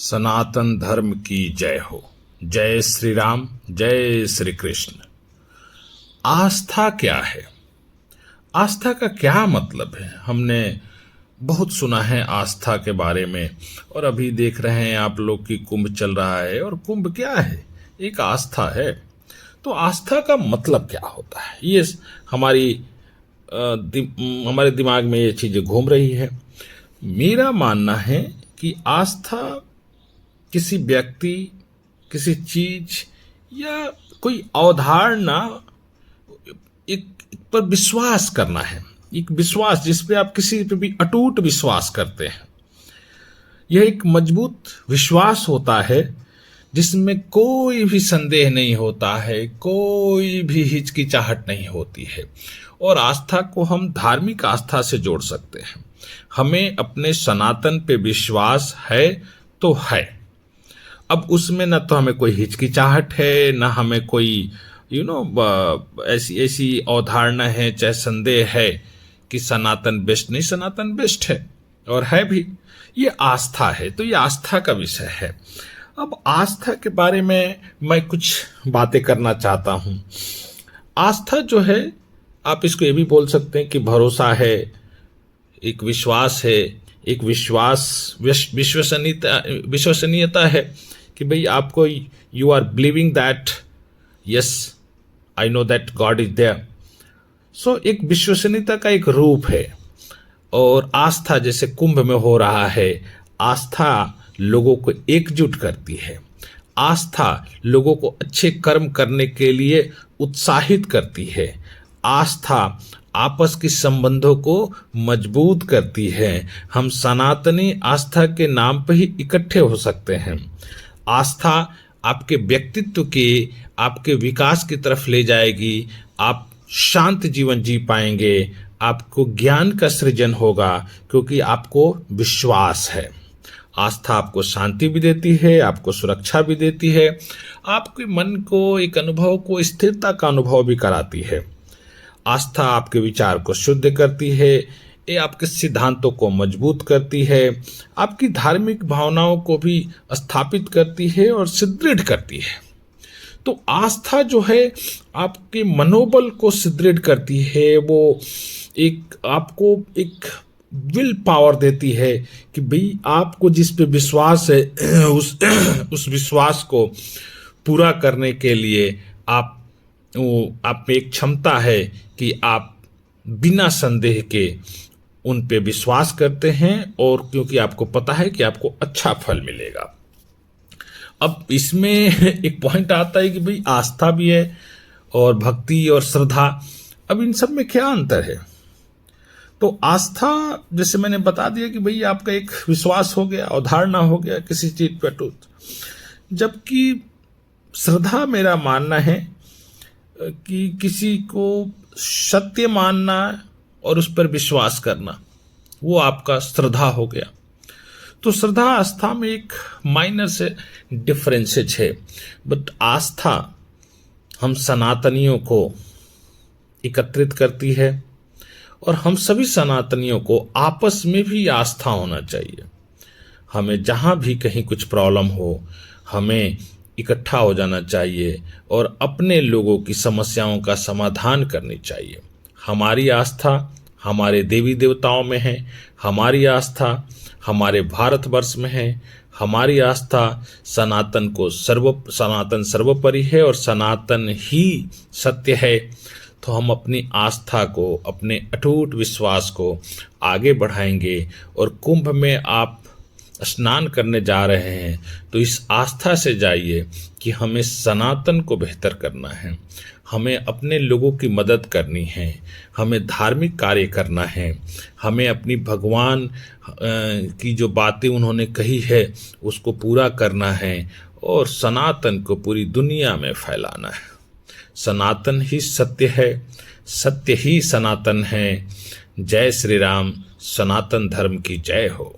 सनातन धर्म की जय हो। जय श्री राम, जय श्री कृष्ण। आस्था क्या है? आस्था का क्या मतलब है? हमने बहुत सुना है आस्था के बारे में, और अभी देख रहे हैं आप लोग कि कुंभ चल रहा है। और कुंभ क्या है? एक आस्था है। तो आस्था का मतलब क्या होता है? ये हमारी हमारे दिमाग में ये चीजें घूम रही है। मेरा मानना है कि आस्था किसी व्यक्ति, किसी चीज या कोई अवधारणा एक पर विश्वास करना है। एक विश्वास जिस पे आप किसी पे भी अटूट विश्वास करते हैं। यह एक मजबूत विश्वास होता है जिसमें कोई भी संदेह नहीं होता है, कोई भी हिचकिचाहट नहीं होती है। और आस्था को हम धार्मिक आस्था से जोड़ सकते हैं। हमें अपने सनातन पे विश्वास है तो है। अब उसमें न तो हमें कोई हिचकिचाहट है, न हमें कोई ऐसी ऐसी अवधारणा है, चाहे संदेह है कि सनातन बेस्ट नहीं। सनातन बेस्ट है और है भी। ये आस्था है, तो ये आस्था का विषय है। अब आस्था के बारे में मैं कुछ बातें करना चाहता हूं। आस्था जो है, आप इसको ये भी बोल सकते हैं कि भरोसा है, एक विश्वास है, एक विश्वसनीयता है कि भाई आपको, you are believing that yes I know that God is there. So एक विश्वसनीयता का एक रूप है। और आस्था जैसे कुंभ में हो रहा है, आस्था लोगों को एकजुट करती है। आस्था लोगों को अच्छे कर्म करने के लिए उत्साहित करती है। आस्था आपस के संबंधों को मजबूत करती है। हम सनातनी आस्था के नाम पर ही इकट्ठे हो सकते हैं। आस्था आपके व्यक्तित्व के, आपके विकास की तरफ ले जाएगी। आप शांत जीवन जी पाएंगे। आपको ज्ञान का सृजन होगा क्योंकि आपको विश्वास है। आस्था आपको शांति भी देती है, आपको सुरक्षा भी देती है, आपके मन को, एक अनुभव को, स्थिरता का अनुभव भी कराती है। आस्था आपके विचार को शुद्ध करती है, ये आपके सिद्धांतों को मजबूत करती है, आपकी धार्मिक भावनाओं को भी स्थापित करती है और सुदृढ़ करती है। तो आस्था जो है आपके मनोबल को सुदृढ़ करती है। वो एक आपको एक विल पावर देती है कि भाई आपको जिस पे विश्वास है उस विश्वास को पूरा करने के लिए आप में एक क्षमता है कि आप बिना संदेह के उन पे विश्वास करते हैं, और क्योंकि आपको पता है कि आपको अच्छा फल मिलेगा। अब इसमें एक पॉइंट आता है कि भाई आस्था भी है और भक्ति और श्रद्धा। अब इन सब में क्या अंतर है? तो आस्था, जैसे मैंने बता दिया कि भाई आपका एक विश्वास हो गया, अवधारणा हो गया किसी चीज पर अटूट। जबकि श्रद्धा, मेरा मानना है कि किसी को सत्य मानना और उस पर विश्वास करना, वो आपका श्रद्धा हो गया। तो श्रद्धा आस्था में एक माइनर से डिफरेंसेज है। बट आस्था हम सनातनियों को एकत्रित करती है, और हम सभी सनातनियों को आपस में भी आस्था होना चाहिए। हमें जहां भी कहीं कुछ प्रॉब्लम हो, हमें इकट्ठा हो जाना चाहिए और अपने लोगों की समस्याओं का समाधान करनी चाहिए। हमारी आस्था हमारे देवी देवताओं में है, हमारी आस्था हमारे भारतवर्ष में है, हमारी आस्था सनातन सर्वोपरि है और सनातन ही सत्य है। तो हम अपनी आस्था को, अपने अटूट विश्वास को आगे बढ़ाएंगे। और कुंभ में आप स्नान करने जा रहे हैं तो इस आस्था से जाइए कि हमें सनातन को बेहतर करना है, हमें अपने लोगों की मदद करनी है, हमें धार्मिक कार्य करना है, हमें अपनी भगवान की जो बातें उन्होंने कही है उसको पूरा करना है, और सनातन को पूरी दुनिया में फैलाना है। सनातन ही सत्य है, सत्य ही सनातन है। जय श्री राम। सनातन धर्म की जय हो।